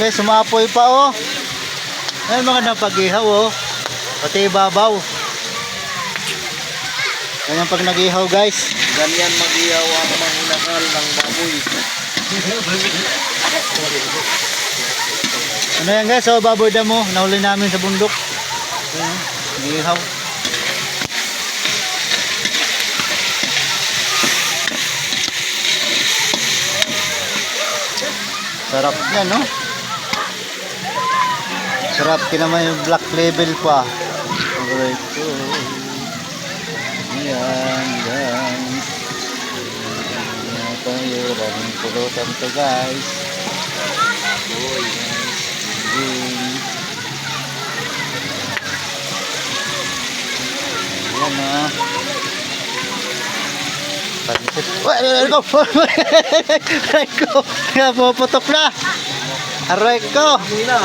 guys, sumapoy pa oh. Ayan mga napag-ihaw oh. Pati ibabaw. Ganyan pag nag-ihaw guys. Ganyan mag-ihaw ang manginakal ng baboy. Ano yan guys, so baboy damo. Nahuli namin sa bundok. Ayan, nag-ihaw. Sarap yan no. Sarap kinaman yung black label pa. Alright po. Yan guys. Yan tayo. Raming pulutan to guys. Uy. Yan na. Pansit. Aray ko. Aray ko. Puputok na. Aray ko. Hindi na.